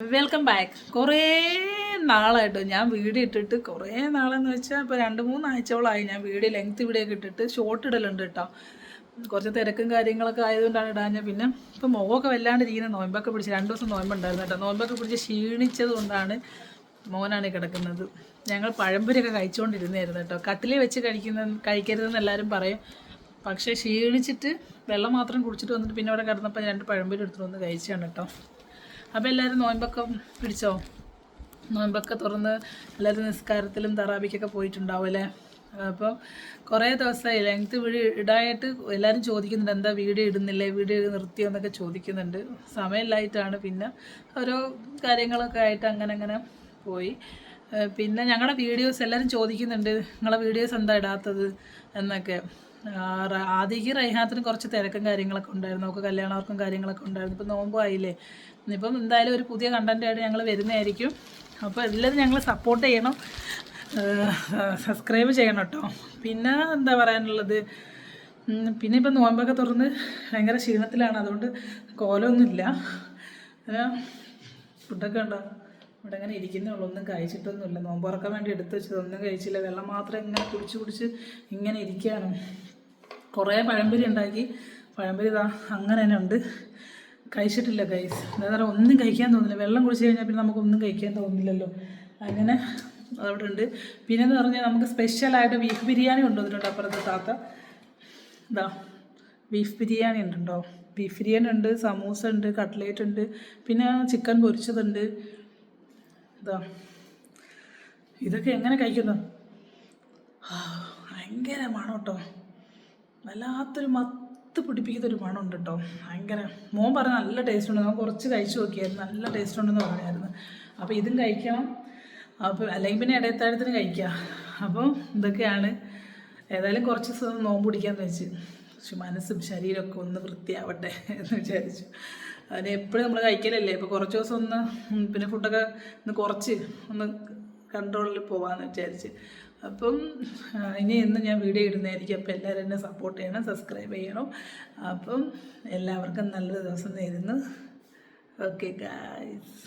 Welcome back. കുറേ നാളായിട്ടോ ഞാൻ video ഇട്ടിട്ട്. കുറേ നാളെന്ന് വെച്ചാൽ ഇപ്പോൾ 2-3 ആഴ്ചകളായി ഞാൻ വീഡിയോ ലെങ്ത് വീഡിയോ ഒക്കെ ഇട്ടിട്ട്. ഷോർട്ട് ഇടലുണ്ട് കേട്ടോ. കുറച്ച് തിരക്കും കാര്യങ്ങളൊക്കെ ആയതുകൊണ്ടാണ് ഇടാഞ്ഞത്. പിന്നെ ഇപ്പോൾ മുഖമൊക്കെ വല്ലാണ്ടിരിക്കുന്ന നോയമ്പൊക്കെ പിടിച്ച് 2 ദിവസം നോയമ്പുണ്ടായിരുന്നു കേട്ടോ. നോയമ്പൊക്കെ പിടിച്ച് ക്ഷീണിച്ചത് കൊണ്ടാണ് മോനാണ് കിടക്കുന്നത്. ഞങ്ങൾ പഴംപൊരിയൊക്കെ കഴിച്ചുകൊണ്ടിരുന്നായിരുന്നു കേട്ടോ. കട്ടിലിൽ വെച്ച് കഴിക്കരുതെന്ന് എല്ലാവരും പറയും. പക്ഷേ ക്ഷീണിച്ചിട്ട് വെള്ളം മാത്രം കുടിച്ചിട്ട് വന്നിട്ട് പിന്നെ അവിടെ കിടന്നപ്പോൾ 2 പഴംപൊരി എടുത്തിട്ട് വന്ന് കഴിച്ചാണ് കേട്ടോ. അപ്പോൾ എല്ലാവരും നോയമ്പൊക്കെ പിടിച്ചോ? നോയമ്പൊക്കെ തുറന്ന് എല്ലാവരും നിസ്കാരത്തിലും തറാബിക്കൊക്കെ പോയിട്ടുണ്ടാവും അല്ലേ? അപ്പോൾ കുറേ ദിവസമായി ലെങ്ത് വീഡിയോ ഇടാനായിട്ട് എല്ലാവരും ചോദിക്കുന്നുണ്ട്, എന്താ വീഡിയോ ഇടുന്നില്ലേ, വീഡിയോ നിർത്തിയോ എന്നൊക്കെ ചോദിക്കുന്നുണ്ട്. സമയമില്ലായിട്ടാണ്. പിന്നെ ഓരോ കാര്യങ്ങളൊക്കെ ആയിട്ട് അങ്ങനെ പോയി. പിന്നെ ഞങ്ങളുടെ വീഡിയോസ് എല്ലാവരും ചോദിക്കുന്നുണ്ട്, നിങ്ങളെ വീഡിയോസ് എന്താ ഇടാത്തത് എന്നൊക്കെ. ആദ്യക്ക് റൈഹാത്തിന് കുറച്ച് തിരക്കും കാര്യങ്ങളൊക്കെ ഉണ്ടായിരുന്നു. നമുക്ക് കല്യാണവർക്കും കാര്യങ്ങളൊക്കെ ഉണ്ടായിരുന്നു. ഇപ്പോൾ നോമ്പായില്ലേ. ഇനിയിപ്പം എന്തായാലും ഒരു പുതിയ കണ്ടൻറ്റായിട്ട് ഞങ്ങൾ വരുന്നതായിരിക്കും. അപ്പോൾ എല്ലാവരും ഞങ്ങൾ സപ്പോർട്ട് ചെയ്യണം, സബ്സ്ക്രൈബ് ചെയ്യണം കേട്ടോ. പിന്നെ എന്താ പറയാനുള്ളത്, പിന്നെ ഇപ്പം നോമ്പൊക്കെ തുറന്ന് ഭയങ്കര ക്ഷീണത്തിലാണ്. അതുകൊണ്ട് കോലമൊന്നുമില്ല. ഫുഡൊക്കെ ഉണ്ടോ? ഇവിടെ അങ്ങനെ ഇരിക്കുന്നേ ഉള്ളൂ. ഒന്നും കഴിച്ചിട്ടൊന്നുമില്ല. നോമ്പ് തുറക്കാൻ വേണ്ടി എടുത്ത് വെച്ചത് ഒന്നും കഴിച്ചില്ല. വെള്ളം മാത്രം ഇങ്ങനെ കുടിച്ച് ഇങ്ങനെ ഇരിക്കുകയാണ്. കുറേ പഴംപൊരി ഉണ്ടാക്കി. പഴംപൊരി ഇതാ അങ്ങനെ തന്നെ ഉണ്ട്. കഴിച്ചിട്ടില്ല ഗൈസ്. എന്താ പറയുക, ഒന്നും കഴിക്കാൻ തോന്നില്ല. വെള്ളം കുടിച്ച് കഴിഞ്ഞാൽ പിന്നെ നമുക്കൊന്നും കഴിക്കാൻ തോന്നില്ലല്ലോ. അങ്ങനെ അതവിടെ ഉണ്ട്. പിന്നെന്ന് പറഞ്ഞാൽ നമുക്ക് സ്പെഷ്യലായിട്ട് ബീഫ് ബിരിയാണി കൊണ്ടുവന്നിട്ടുണ്ട് അപ്പുറത്തെ താത്ത. ഇതാ ബീഫ് ബിരിയാണി ഉണ്ടോ? ബീഫ് ബിരിയാണി ഉണ്ട്, സമൂസ ഉണ്ട്, കട്ട്ലേറ്റ് ഉണ്ട്, പിന്നെ ചിക്കൻ പൊരിച്ചതുണ്ട്. ഇതാ ഇതൊക്കെ എങ്ങനെ കഴിക്കുന്നു? ഭയങ്കര മണം കേട്ടോ. വല്ലാത്തൊരു മത്ത് പിടിപ്പിക്കുന്നൊരു മണമുണ്ട് കേട്ടോ. ഭയങ്കര. മോൻ പറഞ്ഞ നല്ല ടേസ്റ്റ് ഉണ്ട്. ഞാൻ കുറച്ച് കഴിച്ചു നോക്കിയായിരുന്നു, നല്ല ടേസ്റ്റ് ഉണ്ടെന്ന് പറഞ്ഞായിരുന്നു. അപ്പോൾ ഇതും കഴിക്കണം. അപ്പോൾ അല്ലെങ്കിൽ പിന്നെ ഇടയത്താഴത്തിന് കഴിക്കുക. അപ്പോൾ ഇതൊക്കെയാണ്. ഏതായാലും കുറച്ച് ദിവസം നോമ്പ് പിടിക്കാമെന്ന് വെച്ച്. പക്ഷെ മനസ്സും ശരീരമൊക്കെ ഒന്ന് വൃത്തിയാവട്ടെ എന്ന് വിചാരിച്ചു. അതിന് എപ്പോഴും നമ്മൾ കഴിക്കലല്ലേ. ഇപ്പോൾ കുറച്ച് ദിവസം ഒന്ന് പിന്നെ ഫുഡൊക്കെ കുറച്ച് ഒന്ന് കൺട്രോളിൽ പോകാമെന്ന് വിചാരിച്ച്. അപ്പം ഇനി എന്നും ഞാൻ വീഡിയോ ഇടുന്നതായിരിക്കും. അപ്പോൾ എല്ലാവരും എന്നെ സപ്പോർട്ട് ചെയ്യണം, സബ്സ്ക്രൈബ് ചെയ്യണം. അപ്പം എല്ലാവർക്കും നല്ലൊരു ദിവസം നേരുന്നു. Okay guys.